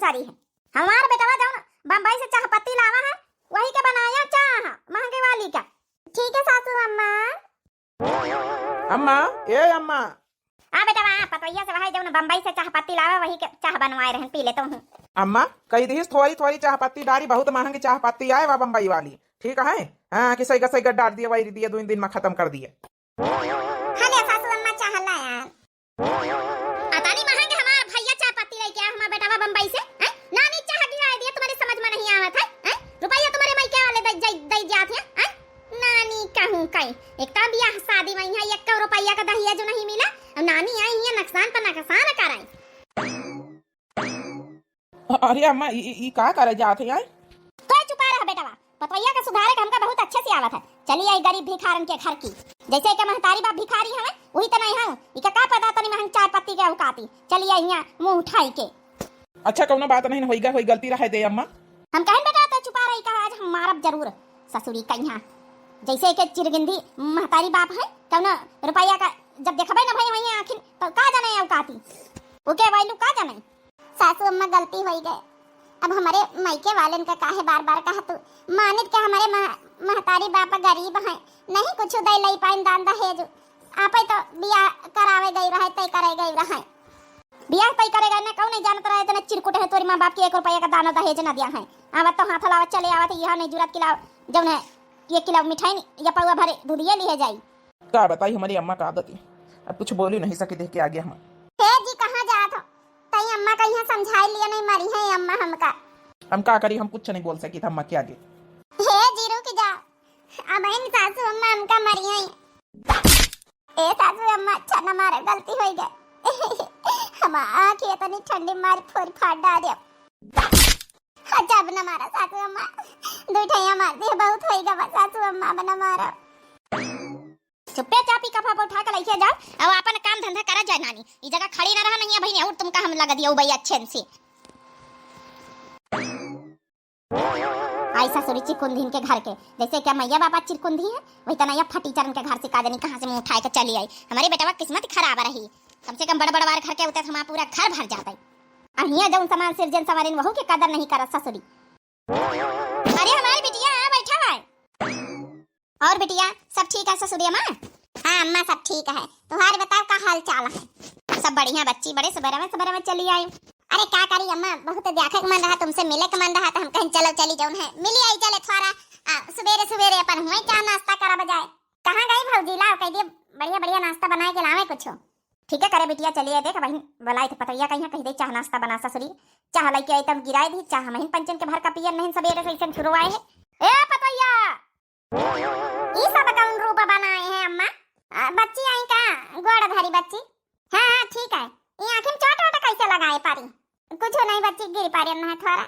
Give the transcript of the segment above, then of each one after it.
करी है। हमारा बेटवा जाओ बम्बई से चाह पत्ती लावा है, वही के बनाया चाह महंगे वाली का। ठीक है सासू अम्मा। अम्मा ए अम्मा बेटवा पतवैया से वही जाओ बम्बई से चाह पत्ती लावा, वही के चाह बनवाए रहे पी लेता हूँ। अम्मा कही दी थोड़ी थोड़ी चाह पत्ती डाली, बहुत महंगी चाह पत्ती आए वा बम्बई वाली, ठीक है। हाँ कि सही का डाल दिए, वही दिए 2 दिन में खत्म कर दिए। हाँ सासू अम्मा चाह ला यार, अतानी महंगे हमार भैया चाह पत्ती लेके आया हमारा बेटवा बम्बई से। नानी चाह गिरा दिए, तुम्हारे समझ में नहीं आवत है। रुपया तुम्हारे मायके वाले दे जाते हैं। नानी कहूं कहीं एक ता बियाह शादी में यहाँ 1 रुपया का दहिया जो नहीं मिला, अब नानी आई है नुकसान पर नुकसान कराई। अरे अम्मा ई का करे जाते हैं? तो चुपा रहा बेटवा, पतवैया का सुधारे का हमका बहुत अच्छे से आवत है। चलिए आई गरीब भिखारन के घर की, जैसे कि महतारी बाप भिखारी हमें वही तो नहीं हूं, इका का पता तनी महंग चाय पत्ती के औकाती। चलिए यहाँ मुंह उठाई के। अच्छा कौनो बात नहीं होईगा, कोई गलती रहे दे अम्मा। हम कहन बेटा तो चुपा रही का, आज हम मारब जरूर ससुरी का यहाँ। जैसे के चिरगिंदी महतारी बाप है, कौनो रुपया का जब देखबे ना भाई वही आखिर तो का जाने औकाती, ओके वैल्यू का जाने। सासू अम्मा गलती हो गए, अब हमारे मायके वालन का काहे बार बार कहा तू। मानित के हमारे महतारी बाप गरीब हैं, नहीं कुछ दे लई पाइन दान दहेज, आपे तो बियाह करावे गई रहे तय करे गई रहे, बियाह तय करेगा ना कौन नहीं जानत रहे तना चिरकुट है तोरी मां बाप के 1 रुपया का दाना दहेज ना दिया है। आवत तो हाथ लावत चले आवत, यहां नहीं जुरत किला जब ने 1 किलो मिठाई या पौवा भरे दूधिया लिए जाई। का बताई हमारी अम्मा का आदत है, अब कुछ बोल ही नहीं सके, देख के आ गया हम। हे जी कहां जात हो, तई अम्मा का यहां समझाई लिया नहीं मरी है अम्मा हमका। हम का करी, हम कुछ नहीं बोल सकी था अम्मा के आगे। हे जी रुक जा, अब इन सासू अम्मा हमका मरी है। ए सासू अम्मा अच्छा न मारे, गलती हो गई। हम आंखें इतनी ठंडी मार फोड़ फाड़ डाल दे। अच्छा अब न मारा सासू अम्मा, 2 ठैया मार दे बहुत होएगा बस सासू अम्मा बना मारा। चुप्पे चापी कफा उठा के लेके जाओ, अब अपन काम धंधा करा जाए नानी, ई जगह खड़ी ना रहा नहीं है बहनी, और तुमका हम लगा दिया भैया अच्छे से। ऐसा सुरी चिरकुंदी के घर के, जैसे क्या मैया बाबा चिरकुंदी है वही तनैया फटी चरण के घर से का जानी कहां से मुंह उठाए के चली आई। हमारे बेटा किस्मत खराब रही, कम से कम बड़ बार घर के उतर हमारा पूरा घर भर जाता है। अहिया जौन सामान सिरजन सवारिन वहू के कदर नहीं करत ससुरी। अरे हमारी बिटिया बैठा है। और बिटिया सब ठीक है ससुरी अम्मा? हाँ अम्मा सब ठीक है, तुम्हारे बताओ का हाल चाल है? सब बढ़िया बच्ची, बड़े सवेरे में चली आई। अरे क्या करी अम्मा, बहुत देखे मन रहा, तुमसे मिले के मन रहा, तो हम कहीं चलो चली जाऊं है, मिली आई चले थोड़ा सवेरे अपन हुए चाह नाश्ता करा बजाए। कहाँ गई भौजी, लाओ कह दिए बढ़िया नाश्ता बनाए के लावे कुछ। ठीक है करे बिटिया, चलिए देख बहन बोलाई थे पतैया कहीं कह दे चाह नाश्ता बना ससुरी, चाह लेके आई तब गिराई दी चाह महीन पंचन के भर का पियर नहीं सवेरे से ऐसे शुरू आए है। ए पतैया ई सब कौन रूप बनाए हैं अम्मा? बच्ची आई का गोड़ धरी बच्ची? हाँ ठीक है, ये आंखें में चोट कैसे लगाए पारी? कुछ नहीं बच्ची गिर पारी ना, थोड़ा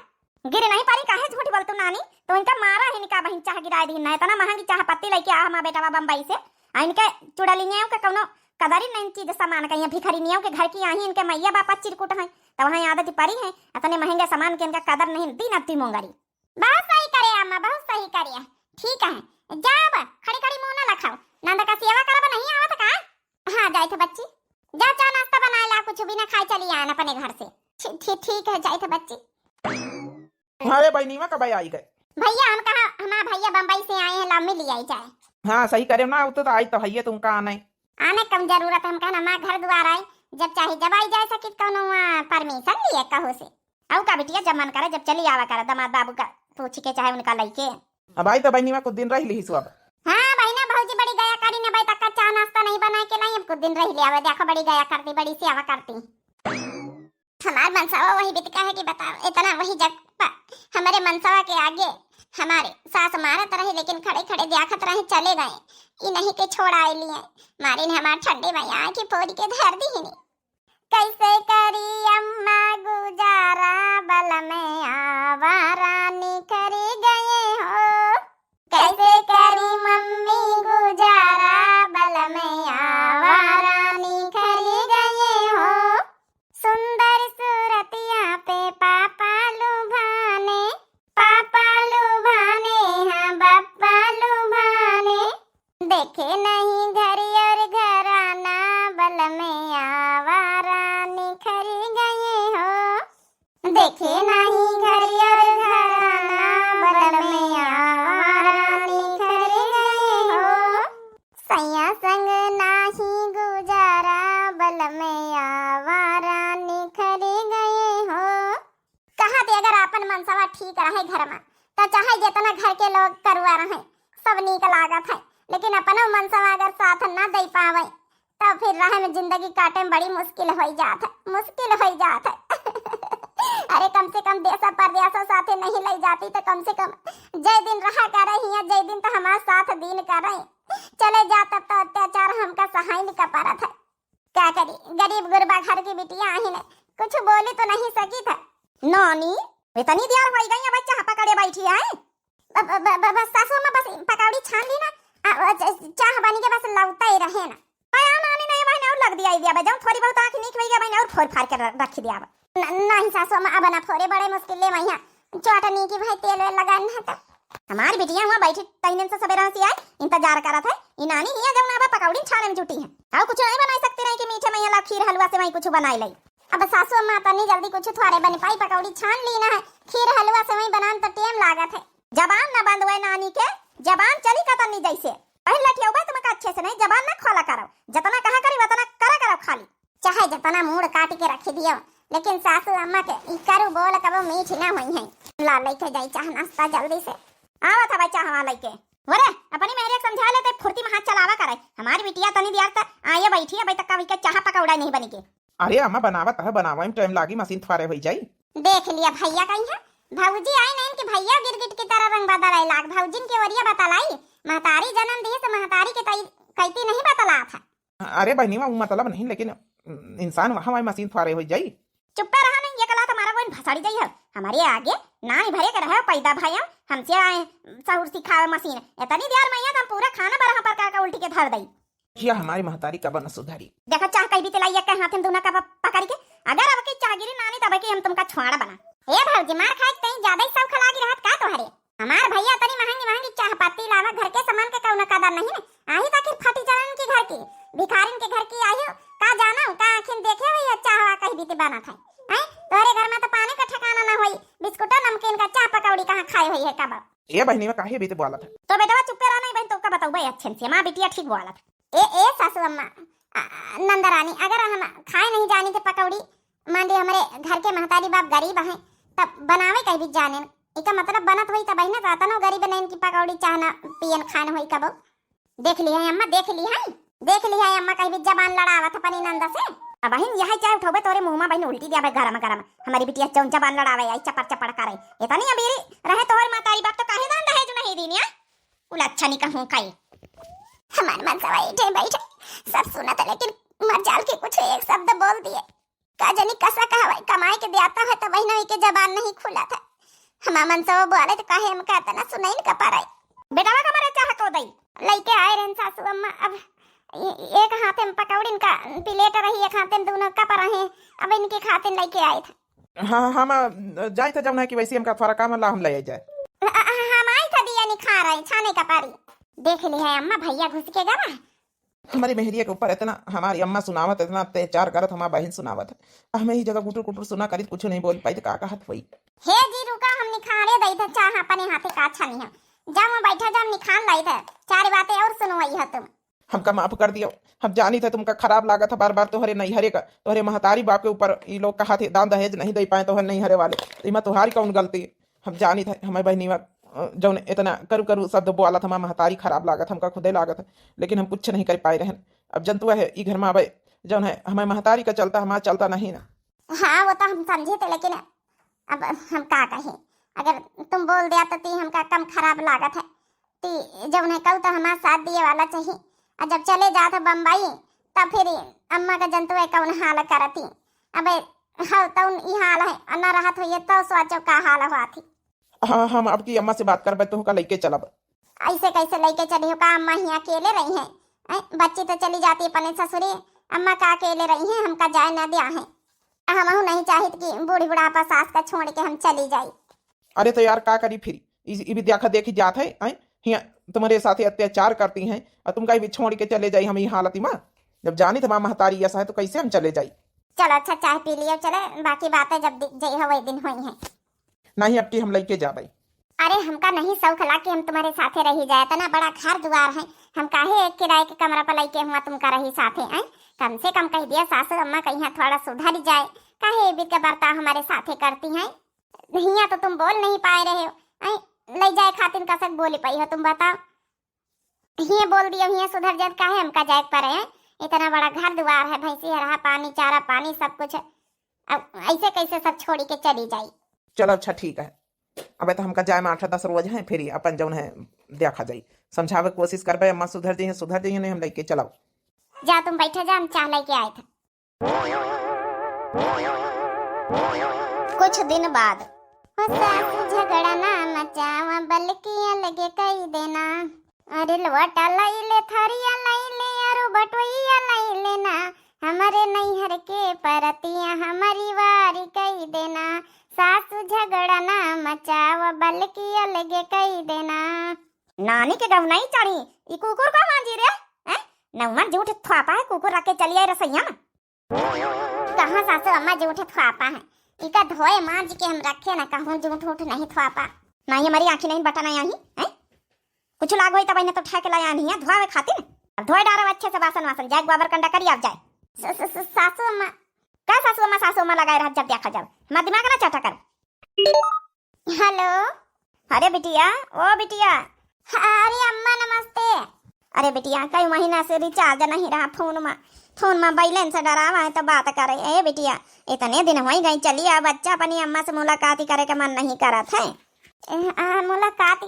गिर नहीं पारी, काहे झूठ बोल तू नानी, तो इनका मारा है निका बहन चाह गिराई दी ना, इतना महंगी चाह पत्ती लेके आ हमारा बेटा बम्बई से, इनके चुड़लियां के कोनो कदर ही नहीं चीज सामान का, भिखारिनियों के घर की आई इनके मैया बापा चिरकुट है, तो वहां आदत पड़ी है इतने महंगे सामान के, इनका कदर नहीं दी नती मोंगरी। बहुत सही करे अम्मा, बहुत सही करे, ठीक है जाओ खड़ी मुंह ना लखाओ, नंद का सेवा करब नहीं आवत का? हाँ जाए थे बच्ची, जा चाह नाश्ता बना ला, कुछ भी ना खाए चली आना अपने घर से। ठीक है जाए थे बच्ची। अरे बहनीवा कब आई गए? भैया हम कहा हमारा भैया बम्बई से आए हैं, लम्बी ले आई जाए। हाँ सही करे ना, तो आई तो है तुम का आने कम जरूरत है, हम कहना हमारा घर द्वार आई, जब चाहे जब आई जाए सकी, कौनो परमिशन लिए कहो से औ का बिटिया, जब मन करे जब चली आवा करे, दमाद बाबू का पूछ के चाहे उनका लइके। अब आई तो बहनीवा कुछ दिन रह ली सब। हाँ बहना भौजी बड़ी गया करी ने, भाई तक चाह नाश्ता नहीं बना के नहीं, अब कुछ दिन रह लिया, देखो बड़ी गया करती, बड़ी सेवा करती। हमारे मनसावा वही बितका है कि बताओ, इतना वही जग हमारे मनसावा के आगे हमारे सास मारत रहे, लेकिन खड़े खड़े देखत रहे, चले गए, ये नहीं के छोड़ आए लिए, मारे ने हमारे ठंडे में आए कि पोरी के धर दी ही नहीं। कैसे करी अम्मा गुजारा, बल में आवारा निकरी गए हो, कैसे करी मम्मी गुजारा, बल में आवारा निकरी गए हो, सुंदर सूरतिया पे पापा लुभाने, हाँ बापा लुभाने, देखे नहीं घर और घराना, बल में आवारा निखर गए हो, देखे ना पल में आवारा निखर गए हो। कहा थे अगर अपन मनसवा ठीक रहे घर में तो चाहे जितना घर के लोग करुआ रहे सब नीक लागत है, लेकिन अपनो मनसवा अगर साथ न दे पावे तो फिर रहे में जिंदगी काटे में बड़ी मुश्किल हो जात है, मुश्किल हो जात है। अरे कम से कम देश परदेश साथे नहीं ले जाती तो कम से कम जय दिन रहा करे हिया, जय दिन तो हमारे साथ दिन करे चले जाता तो अत्याचार हमका सहाय नहीं कर पारत है। क्या करी गरीब गुरबा घर की बिटिया ही ने कुछ बोली तो नहीं सकी था। नौनी इतनी देर हो गई है बच्चा पकड़े बैठी है, बस सासू में बस पकौड़ी छान ली ना, चाह बनी के बस लौटा ही रहे ना। आया नानी नहीं बहन और लग दिया दिया बजाऊं थोड़ी बहुत आंख नीक गई बहन और फोड़ फाड़ के रख दिया। नहीं सासू में अब ना फोड़े बड़े मुश्किल ले भैया चटनी की भाई तेल वेल लगाना है। तो हमारी बिटिया हुआ बैठी तईने से सवेरा से आई इंतजार करत है। ई नानी हिया जब ना पकौड़ी छाने में जुटी है, और कुछ नहीं बना सकती नहीं कि मीठे में ला खीर हलवा से वही कुछ बनाई लाई। अब सासू अम्मा तनी जल्दी कुछ थोड़े बन पाई, पकौड़ी छान ली ना है, खीर हलवा से वही बनान तो टाइम लागत है। जबान न बंद हुए नानी के, जबान चली कतनी जैसे पहले लठिया तुमका अच्छे से नहीं जबान न खोला करो, जितना कहा करी उतना करा करो खाली, चाहे जितना मूड काट के रख दियो, लेकिन सासू अम्मा के ई करू बोल कबो मीठ ना होई है। ला लेके जाई चाह नाश्ता जल्दी से। आवा था बच्चा हवा लेके वरे अपनी मेहरे समझा लेते फुर्ती में हाथ चलावा करे। हमारी बिटिया तनी देर तक आए बैठी है, तक का चाह पकौड़ा नहीं बनी के। अरे अम्मा बनावत है, बनावे में टाइम लागी, मशीन थवारे हो जाई। देख लिया भैया कहीं है, भौजी आई नहीं कि भैया गिरगिट की तरह रंग बदलाई लाग, भौजिन के वरिया बतलाई महतारी जन्म दी तो महतारी के कहती नहीं बतला था। अरे बहनी वो मतलब नहीं, लेकिन इंसान वहां वही मशीन थवारे हो जाई। चुप रहा नहीं, ये कला तुम्हारा कोई भसाड़ी जाई है हमारे आगे ना ही भरे कर रहे पैदा भैया हमसे आए सहूर सिखावे मशीन इतनी देर में हम पूरा खाना बरहा पर का उल्टी के धर दई। ये हमारी महतारी का बन सुधारी देखा चाह कहीं भी तलाई एक हाथ में दोना का पकड़ के, अगर अब की चाहगिरी नानी तब के हम तुमका छोड़ा बना। ए भौजी मार खाए कहीं ज्यादा ही सब खलागी रहत का तोहरे। हमार भैया तनी महंगी महंगी चाह पत्ती लावा, घर के सामान का कौनो कदर नहीं है। आही ताकि फटी चलन के घर की भिखारिन के घर की आई हो का जाना का आखिन देखे हुई चाह कहीं भी बना था हैं। तोरे घर में तो पानी का ठिकाना ना होई, बिस्कुट नमकीन का चाह पकौड़ी कहां खाए हुई है कब। ए बहनी में काहे बीते बोला था तो बेटा चुप रहा नहीं बहन, तो का बताऊ भाई अच्छे से मां बिटिया ठीक बोला था। ए सासू अम्मा नंदरानी अगर हम खाए नहीं जानी थे पकौड़ी, मान ली हमारे घर के महतारी बाप गरीब हैं तब बनावे कहीं भी जाने इका मतलब बनत हुई तब ना रहता ना गरीब नहीं की पकौड़ी चाहना पियन खान हुई कबो। देख ली है अम्मा, देख ली है अम्मा कहीं भी जबान लड़ावत अपनी नंदा से। अब बहन यही चाहे उठोबे तोरे मुंह में बहन उल्टी दिया गरम गरम हमारी बिटिया चौन जबान लड़ावे आई चपड़ चपड़ करे इतनी अबीरी रहे तोहर महतारी बाप तो काहे दान दहेज नहीं दीनिया उला अच्छा नहीं कहूं काई। हमारे मन सवाई बैठे सब सुना था, लेकिन मरजाल के कुछ एक शब्द बोल दिए का जनी कसा कहा कमाई के देता है तो बहनों के जबान नहीं खुला था। हमारा मन से वो बोले तो काहे हम कहता ना सुनाई न कर पाए। बेटा का मरे चाह को दई लेके आए रहन सासू अम्मा, अब एक हाथ में पकौड़ी का प्लेट रही, एक हाथ में दोनों कप रहे, अब इनके खाते लेके आए थे। हाँ हम जाए थे जब ना कि वैसे हमका थोड़ा काम ला हम ले जाए। हम आई था दिया नहीं खा रहे छाने का पारी। देख ली है अम्मा भैया घुस के गवा हमारी मेहरिया के ऊपर इतना हमारी अम्मा सुनावत इतना अत्याचार करत, हमारी बहन सुनावत हमें ही जगह कुटुर कुटुर सुना करी कुछ नहीं बोल पाई तो का कहत वही। हे जी रुका हम निखारे दई था चाह अपने हाथे का अच्छा नहीं है, जब मैं बैठा जब निखान लाई था चार बातें और सुनवाई है तुम। हमका माफ कर दियो, हम जानी थे तुमका खराब लागा था बार बार तोहरे नहीं हरे का तोहरे महतारी बाप के ऊपर ये लोग कहा थे दान दहेज नहीं दे पाए तोहर नहीं हरे वाले, इमा तुम्हारी कौन गलती। हम जानी थे हमारी बहनी जौन इतना करू करू शब्द बोला था हमारा महतारी खराब लागत हमका खुदे लागत है, लेकिन हम कुछ नहीं कर पाए रहन। अब जंतु है ई घर में आवे जौन है हमारे महतारी का चलता हमारा चलता नहीं ना। हाँ वो तो हम समझे थे, लेकिन अब हम का कहें, अगर तुम बोल दिया तो ती हमका कम खराब लागत है। ती जौन है कल तो हमारा साथ दिए वाला चाहिए, और जब चले जाते बम्बई तब फिर अम्मा का जंतु है कौन हाल करती। अब हाँ तो ई हाल है अन्ना राहत हुई तो सोचो का हाल हुआ थी। हाँ हम आपकी अम्मा से बात कर तो का लेके चलब। ऐसे कैसे लेके चली हो का अम्मा ही अकेले रही है, बच्ची तो चली जाती है अपने ससुरे, अम्मा का अकेले रही है हमका जाए न दिया है। हम नहीं चाहत कि बूढ़ी बुढ़ापा सास का छोड़ के हम चली जाई। अरे तो यार का करी फिर भी देखा देखी जात है हिया तुम्हारे साथ अत्याचार करती हैं और तुम कहीं भी छोड़ के चले जाई हम ये हालत माँ जब जानी तो महतारी ऐसा है तो कैसे हम चले जाई। चलो अच्छा चाय पी लियो, चले बाकी बातें जब जई हो वही दिन हुई है। नहीं अब की हम लेके जा भाई। अरे हमका नहीं शौक ला कि हम तुम्हारे साथे रही जाए, तना बड़ा घर द्वार है, हम काहे एक किराए के कमरा पर लेके हुआ तुमका रही साथे हैं, कम से कम कह दिया सासू अम्मा कहीं थोड़ा सुधर जाए, काहे बीत का बर्ताव हमारे साथे करती हैं। नहीं तो तुम बोल नहीं पाए रहे हो, ले जाए खातिर कसक बोली पाई हो तुम बताओ। हिये बोल दिया हिये सुधर जाए, काहे हमका जाए पर है। इतना बड़ा घर द्वार है, भैंसी रहा, पानी चारा पानी सब कुछ है, अब ऐसे कैसे सब छोड़ी के चली जाई। चलो अच्छा ठीक है, अब तो हमका जाए में 8-10 रोज है, फिर अपन जौन है देखा जाई, समझावे के कोशिश करबे, अम्मा सुधर जाइए नहीं हम लेके चलाओ। जा तुम बैठे जा, हम चाह लेके आए थे। कुछ दिन बाद झगड़ा ना मचावा बल्कि लगे कई देना, अरे लवटा लैले थरिया लैले अरु बटोइया लैले ना, हमारे नैहर के परतिया हमारी वारी कई देना, सासू झगड़ा ना मचावा बल्कि अलगे कई देना। नानी के गव नहीं चढ़ी, ई कुकुर का मांजी रे हैं? नौमा झूठ थवापा है, कुकुर रख के चली आई रसैया में। कहाँ सासू अम्मा झूठ थवापा है, इका धोए मांज के हम रखे ना, कहूँ झूठ उठ नहीं थवापा। नहीं हमारी आंखें नहीं बटा नहीं आई हैं, कुछ लाग होई तब इन्हें तो उठा के लाया नहीं है धोए खातिर। अब धोए डारो अच्छे से बासन वासन, जाए गोबर कंडा करी आप जाए। सासू अम्मा का सासू अम्मा लगाए रहा जब देखा जब, मैं दिमाग ना चाटा कर। हेलो, अरे बिटिया, ओ बिटिया। अरे अम्मा नमस्ते। अरे बिटिया कई महीना से रिचार्ज नहीं रहा फोन में बैलेंस डरावा है तो बात करे। ए बिटिया इतने दिन हो गई, चली आ बच्चा अपनी अम्मा से मुलाकात करे के मन नहीं करत है। मुलाकात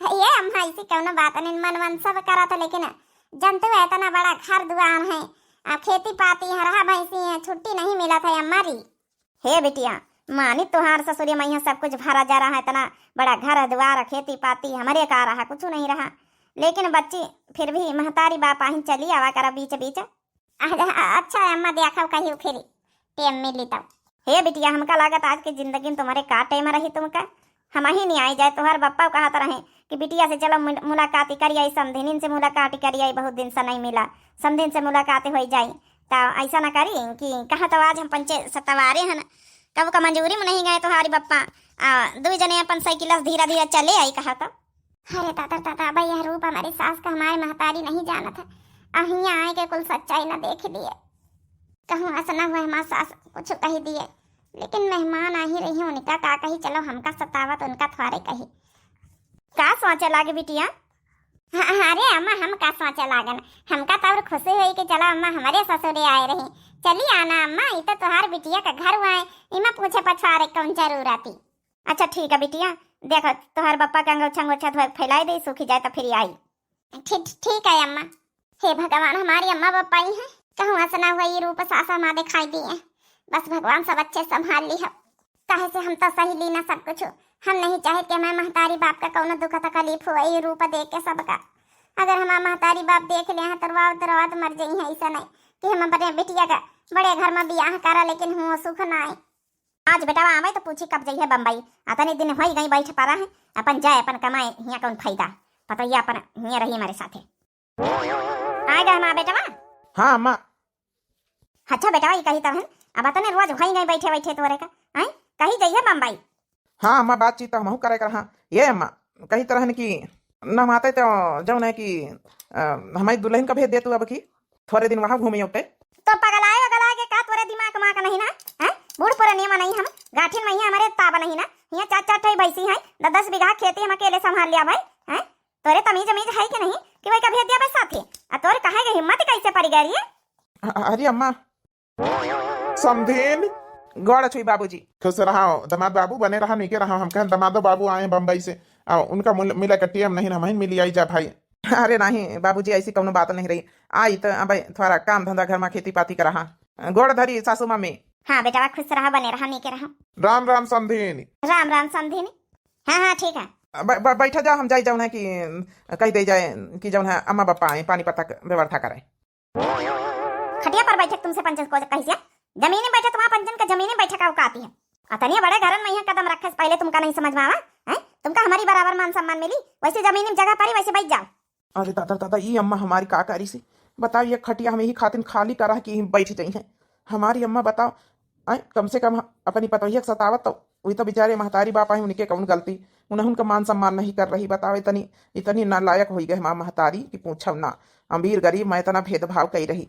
ये अम्मा ऐसी कौनो बात नहीं, मन सब करा था, लेकिन जानते हो इतना बड़ा घर दुआर है, अब खेती पाती हरा भैंसी है, छुट्टी नहीं मिला था हमारी। हे बिटिया मानी तुहार ससुरी मैया सब कुछ भरा जा रहा है, इतना बड़ा घर द्वार खेती पाती हमारे का रहा, कुछ नहीं रहा, लेकिन बच्ची फिर भी महतारी बापा ही चली आवा करा बीच बीच। अच्छा अम्मा देखा कहीं फिर टेम मिली तब। हे बिटिया हमका लागत आज की जिंदगी तुम्हारे का टेम रही तुमका, हम ही नहीं आई जाए। तुहार बप्पा कहता रहे कि बिटिया से चलो मुलाकात करिए, समधिन से मुलाकात करिए, बहुत दिन से नहीं मिला, समधिन से मुलाकात हो जाए, तो ऐसा ना करी कि कहा तो आज हम पंचे सतवारे हैं, कब का मंजूरी में नहीं गए तुम्हारी बप्पा, दो जने अपन साइकिल धीरे धीरे चले आई कहा तो। अरे ताता भैया रूप हमारी सास का हमारे महतारी नहीं जाना था, अहिया आए के कुल सच्चाई ना देख लिए, कहूँ ऐसा ना हुआ हमारा सास कुछ कही दिए, लेकिन मेहमान आ ही रही है, उनका का कही चलो हमका सतावत उनका थोड़े कही। का सोचे लागे बिटिया? अरे अम्मा हम का सोचे लागन, हमका तो खुशी हुई कि चलो अम्मा हमारे ससुरे आए रही, चली आना अम्मा, ये तो तुहार बिटिया का घर हुआ है, इमा पूछे पछवारे कौन जरूरत थी। अच्छा ठीक है बिटिया, देखो तुहार बप्पा का अंगोछा धोए फैलाई दे, सूखी जाए तो फिर आई। ठीक है अम्मा। हे भगवान हमारी अम्मा बप्पा ही है, कहूँ ऐसा ना हुआ ये रूप सासा माँ दिखाई दी है, बस भगवान सब अच्छे संभाल ली है, काहे से हम तो सही ली ना सब कुछ, हम नहीं चाहे कि हमारे महतारी बाप का कौन दुख तकलीफ हुआ ये रूप देख के सबका, अगर हमारा महतारी बाप देख ले हैं तरवाद मर जाई है, ऐसा नहीं कि हम अपने बिटिया का बड़े घर में बियाह करा, लेकिन हुआ सुख ना आए। आज बेटा आवे तो पूछी कब जाइए बम्बई, अतने दिन हो गई बैठ पा रहा है, अपन जाए अपन कमाए, यहाँ कौन फायदा पता ही अपन यहाँ रही हमारे साथे। आएगा हमारा बेटा? हाँ अम्मा। अच्छा बेटा ये कही तब अब अतने रोज हो गई बैठे बैठे तोरे का आई कही जाइए बम्बई। हाँ अम्मा बातचीत हम करे कर, हाँ ये अम्मा कही तरह कि न माते तो जौन है कि हमारी दुल्हन का भेज दे तू अब की थोड़े दिन वहाँ घूमे उठे तो पगलाए के का तोरे दिमाग माँ का नहीं ना है, बूढ़ पुराने नियम नहीं, हम गाठिन में हमारे ताबा नहीं ना, यहाँ 4-4 भैंसी है, 10 बीघा खेती हम अकेले संभाल लिया भाई है, तोरे तमीज है कि नहीं कि भाई का भेज दिया भाई साथी, तोरे कहे के हिम्मत कैसे पड़ी गई है। अरे अम्मा समधिन गौड़ छुई बाबूजी खुश रहा, दमाद बाबू बने रहा नहीं के रहा, हम कहें दमादो बाबू आए बम्बई से, उनका मिला का टीएम नहीं हम मिली आई जा भाई। अरे नहीं बाबूजी ऐसी कौनो बात नहीं रही, आई तो अब थोड़ा काम धंधा घर में खेती पाती कर रहा, गोड़ धरी सासू मम्मी। हाँ बेटा खुश रहा बने रहा नहीं के रहा। राम राम समधिन। राम राम समधिन। हाँ ठीक है बैठा जाओ, हम जाए जाऊन है कि कह दे जाए कि जौन है अम्मा बापा आए पानी पत्ता व्यवस्था करे। खटिया पर बैठक तुमसे पंचन को कही जमीन में बैठे तुम्हारा पंचन का जमीन में बैठक आती है, अतनी बड़े घर में यहाँ कदम रखे पहले तुमका नहीं समझ में आवा है, तुमका हमारी बराबर मान सम्मान मिली, वैसे जमीन में जगह पड़ी वैसे बैठ जाओ। अरे दादा ये अम्मा हमारी का करी सी बताओ, ये खटिया हमें ही खातिन खाली करा कि बैठ गई है हमारी अम्मा, बताओ कम से कम अपनी पतोहिया सतावत तो वही तो बेचारे महतारी बापा है, उनके कौन गलती, उन्हें उनका मान सम्मान नहीं कर रही, बताओ इतनी नालायक हो गए हमारा महतारी कि पूछो ना, अमीर गरीब मैं इतना भेदभाव कर रही।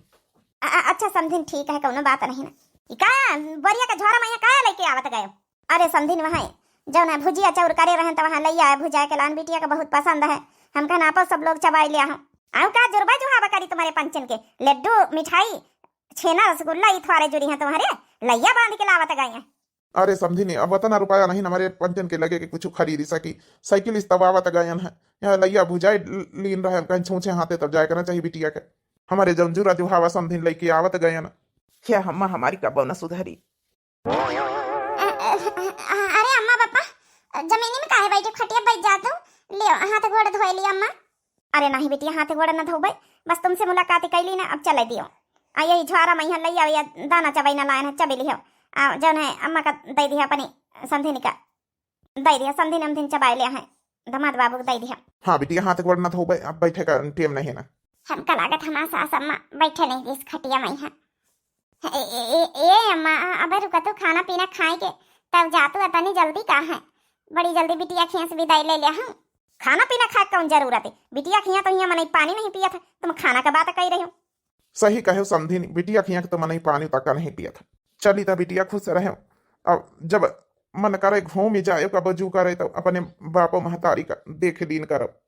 अच्छा समझिन ठीक है, कौनो बात नहीं ना। ई का बरिया का झोरा मैया का लेके आवत गयो? अरे समझिन वहां जौन है भुजिया चाउर करे रहन त वहां लइया है भुजाए के लान बिटिया के बहुत पसंद है। हमका नापो सब लोग चबाई लिया हूं। आउ का जुरबा जुहावा करी तुम्हारे पंचन के लड्डू मिठाई छेना रसगुल्ला ई थवारे जुड़ी हैं तुम्हारे लइया बांध के लावत गई हैं। अरे समझी नहीं, अब वतना रुपया नहीं हमारे पंचन के लगे कि कुछ खरीदी सकी। साइकिल इस्तवावत गयन है यहाँ लइया भुजाई लीन रहे कहीं छूछे हाथे तब जाए करना चाहिए बिटिया के। हमारे जमजूरा जुहावा समझिन लेके आवत गयन क्या हम हमारी कब न सुधरी। अरे अम्मा पापा जमीनी में काहे बैठे खटिया बैठ जात हो ले हाथ गोड़ धोए ली अम्मा। अरे नहीं बेटिया हाथ गोड़ न धोबे बस तुमसे मुलाकात कैली ना अब चले दियो। आ यही झोरा मैया लइया या दाना चबाई ना लायन है चबेली हो आ जौन है अम्मा का दे दिया अपनी समधिनी का दे दिया समधिन अमधिन चबाई लिया है दामाद बाबू को दे दिया। हाँ बिटिया हाथ गोड़ न धोबे अब बैठे का टेम नहीं ना। हमका लागत हमारा सास अम्मा बैठे नहीं इस खटिया में है। ए अम्मा अबे रुका तो खाना पीना खाए के तब जातू तनी जल्दी का है बड़ी जल्दी बिटिया खिया से विदाई ले लिया हूँ। खाना पीना खा कौन जरूरत है बिटिया खिया तो यहाँ मने पानी नहीं पिया था तुम खाना का बात कह रही हो। सही कहे समझी नहीं बिटिया खिया तो मन पानी तक का नहीं पिया था। चली था बिटिया खुश रहे अब जब मन करे घूम ही जाए बजू करे तो अपने बापो महतारी का देख लीन करब।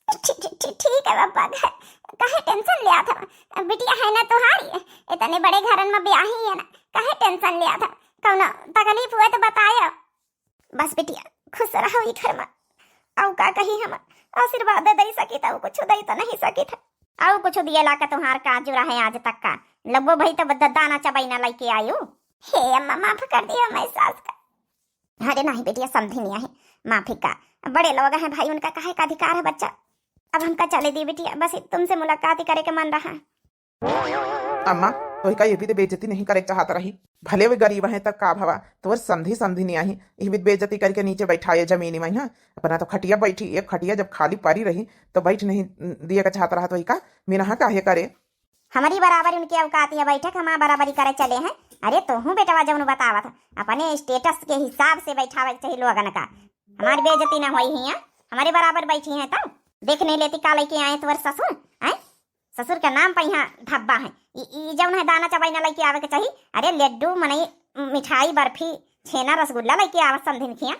ठीक है बाबा काहे टेंशन लिया था बिटिया है ना तुम्हारी इतने बड़े घरन में ब्याह ही है ना काहे टेंशन लिया था कौन तकलीफ हुए तो बतायो। बस बिटिया खुश रहो ई घर में औ का कही हम आशीर्वाद दे सकी था कुछ दे तो नहीं सकी था औ कुछ दिए ला के तुम्हार का जुरा है आज तक का लगो भाई तो दाना चबाई ना लेके आयो। हे अम्मा माफ कर दियो मैं सास का। अरे नहीं बेटिया समझी नहीं है माफी का बड़े लोग हैं भाई उनका काहे का अधिकार है बच्चा। अब हमका चले दी बिटिया बस तुमसे मुलाकात ही करे के मन रहा। अम्मा तो का ये भी तो बेइज्जती नहीं करे चाहत रही भले वे गरीब है तक का भवा तो समझी समझी नहीं आई ये भी बेइज्जती करके नीचे बैठाए जमीनी में। हाँ अपना तो खटिया बैठी एक खटिया जब खाली पड़ी रही तो बैठ नहीं दिया का चाहत रहा तो का मीना काहे करे। हमारी बराबर उनकी औकात है बैठक हम बराबरी करे चले हैं। अरे तो हूँ बेटा जब बतावा था अपने स्टेटस के हिसाब से बैठावे चाहिए लोगन का हमारी बेइज्जती ना हुई है हमारे बराबर बैठी है तब देख नहीं लेती का लेके आए तुम्हारे ससुर आए ससुर का नाम पर यहाँ धब्बा है जब है दाना चबाई ना लेके आवे के चाहिए। अरे लड्डू मनई मिठाई बर्फी छेना रसगुल्ला लेके आवे समधिन खिया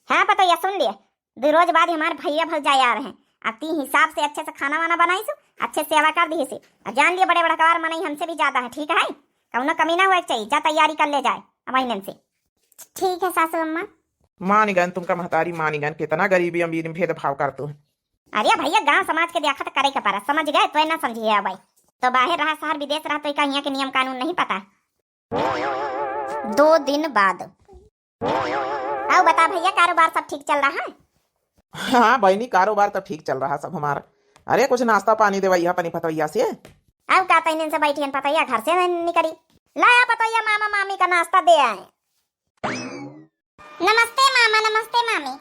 है पता या सुन लिए 2 रोज बाद हमारे भैया भौजाई आ रहे हैं अब ती हिसाब से अच्छे से खाना वाना बनाई सु अच्छे सेवा कर दी सी जान लिए बड़े बड़ा कार मनई हमसे भी ज्यादा है ठीक है कौनो कमी ना हुआ चाहिए जा तैयारी कर ले जाए महीने से। ठीक है सासू अम्मा मानी गन तुमका महतारी मानी गन कितना गरीबी अमीर में भेदभाव करते हैं। अरे भैया गांव समाज के देखा तो करे के पारा समझ गए तो ना समझिए भाई तो बाहर रहा शहर विदेश रहा तो यहाँ के नियम कानून नहीं पता। 2 दिन बाद आओ बता भैया कारोबार सब ठीक चल रहा है। हाँ बहनी कारोबार तो ठीक चल रहा सब हमारा। अरे कुछ नाश्ता पानी देवैया अपनी पतैया से अब का तैन से बैठी पतैया घर से निकली लाया पतैया मामा मामी का नाश्ता दे आए। नमस्ते मामा नमस्ते मामी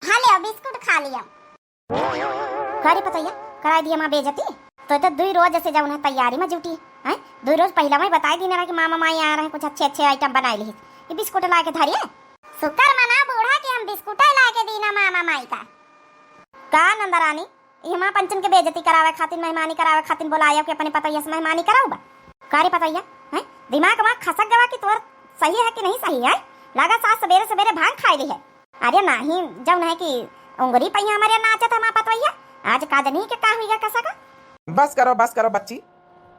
हाँ ले बिस्कुट खा लिया। करे पतैया करा दिया माँ बेइज्जती तो 2 रोज से जाऊँ तैयारी में जुटी है 2 रोज पहला मैं बता दी ना कि मामा माई आ रहे हैं कुछ अच्छे अच्छे आइटम बना ली ये बिस्कुट ला के धरिए शुक्र मना बूढ़ा कि हम बिस्कुट ला के दी ना मामा माई का नंदरानी ये माँ पंचन के बेइज्जती करावे खातिर मेहमानी करावे खातिर बोलाया कि अपने पतैया से मेहमानी कराऊ बा करे पतैया है दिमाग में खसक गवा कि तोर सही है कि नहीं सही है लगा सास सवेरे सवेरे भाग खाई ली है। अरे नहीं जब है कि उंगरी पहिया हमारे नाचा था माँ पतैया आज काज नहीं के का हुईगा कसा का। बस करो बच्ची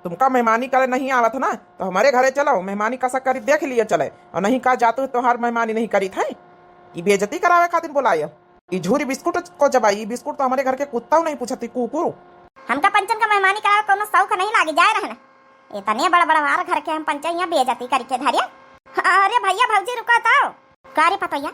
तुमका मेहमानी करे नहीं आवत ना तो हमारे घरे चलो मेहमानी कसा करी देख लिया चले और नहीं कहा जातु तो हर मेहमानी नहीं करी था ये बेइज्जती करावे खातिर बुलाया ये झूरी बिस्कुट को जबाई बिस्कुट तो हमारे घर के कुत्ता नहीं पूछती कुकुरु हमका पंचन का मेहमानी करावे कोनो शौक नहीं लागे जाए रहना इतने बड़ा बड़ा वार घर के हम पंचन यहाँ बेइज्जती करके धरिया। अरे भैया भौजी रुका तो कार्य पतैया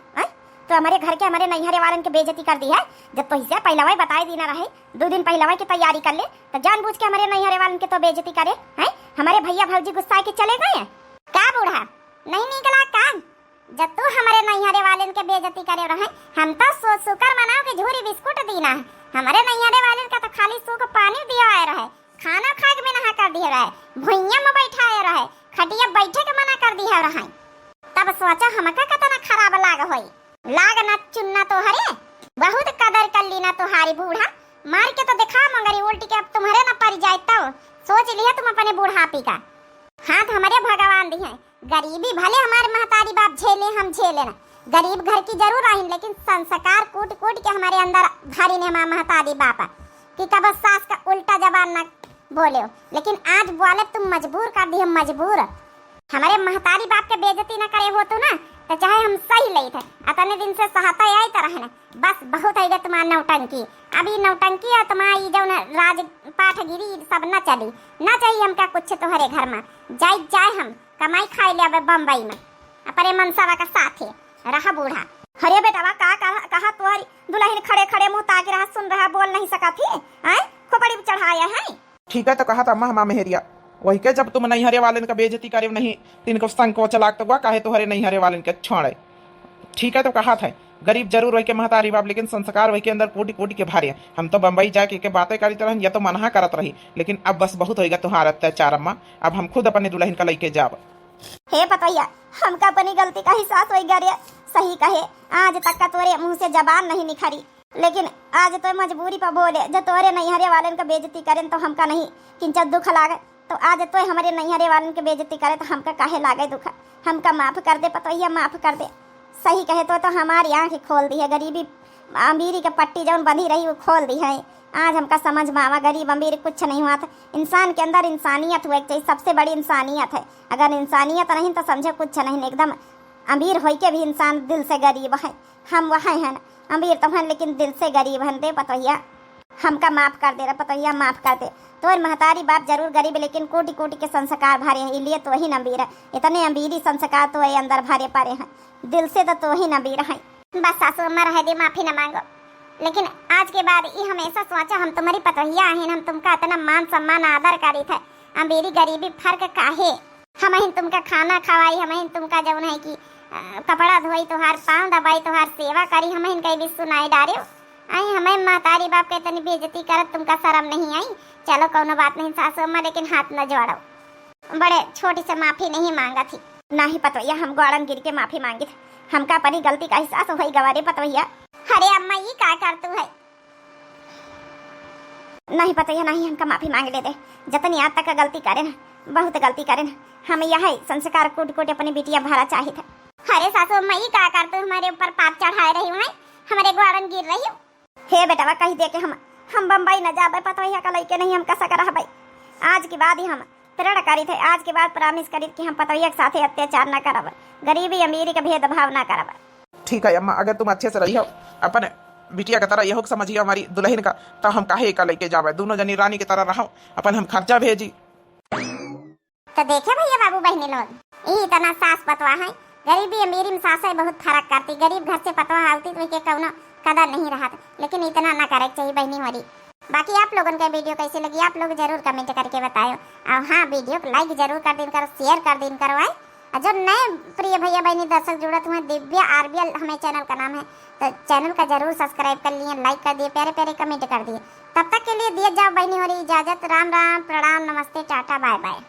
तो हमारे घर के हमारे नैहरे वालन के बेइज्जती कर दी है जब तो इसे पहला वही बताई दी ना रहे 2 दिन पहला वही की तैयारी कर ले तो जानबूझ के हमारे नैहरे वालन के तो बेइज्जती करे हैं हमारे भैया भौजी गुस्सा के चले गए का बूढ़ा नहीं निकला काम जब तू हमारे नैहरे वालन के बेइज्जती करे रहे हम तो शुक्र मनाओ कि झूरी बिस्कुट दीना है हमारे नैहरे वालन का तो खाली सूख पानी दिया रहे खाना खा के मना कर दिया रहे भुइया में बैठाए रहे खटिया बैठे के मना कर दिया रहे तब सोचा हमका कितना खराब लाग होई लाग ना चुनना तो हरे बहुत कदर कर ली ना तुम्हारी बूढ़ा मार के तो दिखा मंगरी उल्टी के अब तुम्हारे ना पड़ जाए तो सोच लिया तुम अपने बुढ़ापी का। हाँ तो हमारे भगवान दी हैं, गरीबी भले हमारे महतारी बाप झेले, हम झेले ना, गरीब घर की जरूर आई, लेकिन संस्कार कूट कूट के हमारे अंदर भरी ने हमारा महतारी बापा कि कब सास का उल्टा जबान न बोले हो। लेकिन आज बोले तुम मजबूर कर दी, हम मजबूर। हमारे महतारी बाप के बेइज्जती न करे हो तो ना, तो चाहे हम सही ले थे, अतने दिन से सहता आई तरह ना, बस बहुत है तुम्हारा नौटंकी। अभी नौटंकी है तुम्हारी जो राज पाठगिरी सब न चली, न चाहिए हमका कुछ तुम्हारे घर में। जाए हम कमाई खाई ले अब बम्बई में अपने मनसावा का साथ है रहा बूढ़ा। अरे बेटा कहा तुम्हारी दुल्हन खड़े खड़े मुंह ताकि रहा, सुन रहा, बोल नहीं सका थी, खोपड़ी चढ़ाया है। ठीक है तो कहा था अम्मा मेहरिया, वही के जब तुम नहीं हरे वाले का बेइज्जती करे नहीं तिनको संकोच लागत हुआ काहे तो हरे नहीं हरे वाले के छोड़े। ठीक है तो कहा था गरीब जरूर वही के महतारी बाप, लेकिन संस्कार वही के अंदर कोटि कोटि के भारी। हम तो बम्बई जाके के बातें करते रही, या तो मना करत रही, लेकिन अब बस बहुत होगा तुम्हारा अत्याचार अम्मा। अब हम खुद अपने दुल्हन का लेके जाब। हे पतैया, हमका अपनी गलती का एहसास हो गया। सही कहे, आज तक का तोरे मुंह से जबान नहीं निखरी, लेकिन आज तो मजबूरी पर बोले जो तोरे नैहरे वाले का बेइज्जती करें तो हमका नहीं किंचित दुख लागे। तो आज तो हमारे नैहरे वाले के बेइज्जती करे तो हमका काहे लागे दुख। हमका माफ कर दे पतैया, माफ कर दे। सही कहे तो हमारी आँख खोल दी है, गरीबी अमीरी के पट्टी जौन बंधी रही वो खोल दी है। आज हमका समझ में आवा गरीब अमीर कुछ नहीं हुआ था, इंसान के अंदर इंसानियत हुआ चाहिए, सबसे बड़ी इंसानियत है। अगर इंसानियत नहीं तो समझे कुछ नहीं, एकदम अमीर हो के भी इंसान दिल से गरीब है। हम वहाँ हैं अमीर तो हैं लेकिन दिल से गरीब हैं। दे पतैया, हमका माफ कर दे रहा पतैया, माफ कर दे। तो महतारी बाप जरूर गरीब लेकिन कोटि कोटि के संस्कार भरे हैं, इसलिए तो वही अमीर है। इतने अमीरी संस्कार तो ये अंदर भरे पड़े हैं, दिल से तो वही अमीर है। बस सासू अम्मा रह दे, माफी न मांगो। लेकिन आज के बाद ये हमेशा सोचा हम तुम्हारी पतैया हैं, हम तुमका इतना मान सम्मान आदर करी थे। अमीरी गरीबी फर्क काहे, हम ही तुमका खाना खवाई, हम ही तुमका जौन है कि कपड़ा धोई, तुहार पाँव दबाई, तुहार सेवा करी, हम ही कहीं भी सुनाई डारे आई। हमें महतारी बाप के इतनी बेइज्जती करत तुमका शर्म नहीं आई। चलो कोनो बात नहीं सासू अम्मा, लेकिन हाथ न जोड़ो। बड़े छोटी से माफी नहीं मांगा थी ना ही पतवैया, हम गौड़न गिर के माफी मांगी थी। हमका अपनी गलती का एहसास हो गवारे पतवैया। अरे अम्मा ये क्या करतू है? नहीं पतैया नहीं, हमका माफी मांग ले दे। जतनी आज तक का गलती करे ना, बहुत गलती करे ना, हम यह संस्कार कूट कूट अपनी बिटिया भरा चाहिए था। अरे सासू अम्मा ये क्या करतू, हमारे ऊपर पाप चढ़ाए रही हूँ, हमारे गौड़न गिर रही हूँ। हे बेटा कही दे के हम बम्बई न जाबे पतवैया का लइके नहीं, हम कैसा करा भाई। आज के बाद ही हम प्रण करी थे, आज के बाद प्रॉमिस करी कि हम पतवैया के साथ अत्याचार न करब, गरीबी अमीरी का भेदभाव न करब। ठीक है अम्मा, अगर तुम अच्छे से रही हो अपने बिटिया की तरह यहो समझिए हमारी दुल्हन का, तो हम काहे का लेके जावे, दोनों जनी रानी की तरह रहो, अपन हम खर्चा भेजी। तो देखे भैया बाबू बहनी लोग, यही इतना सास पतवा है। गरीबी अमीरी में सास बहुत फर्क करती, गरीब घर से पतवा आती तो के कौनो कदर नहीं रहा, लेकिन इतना ना करे चाहिए बहनी हमारी। बाकी आप लोगों का वीडियो कैसे लगी आप लोग जरूर कमेंट करके बताओ। और हाँ, वीडियो को लाइक जरूर कर दिन करो, शेयर कर दिन करो। और जो नए प्रिय भैया बहनी दर्शक जुड़त हुए, दिव्या आरबीएल हमें चैनल का नाम है, तो चैनल का जरूर सब्सक्राइब कर लिए, लाइक कर दिए, प्यारे प्यारे कमेंट कर दिए। तब तक के लिए दिए जाओ बहनी हो रही इजाजत। राम राम, प्रणाम, नमस्ते, टाटा, बाय बाय।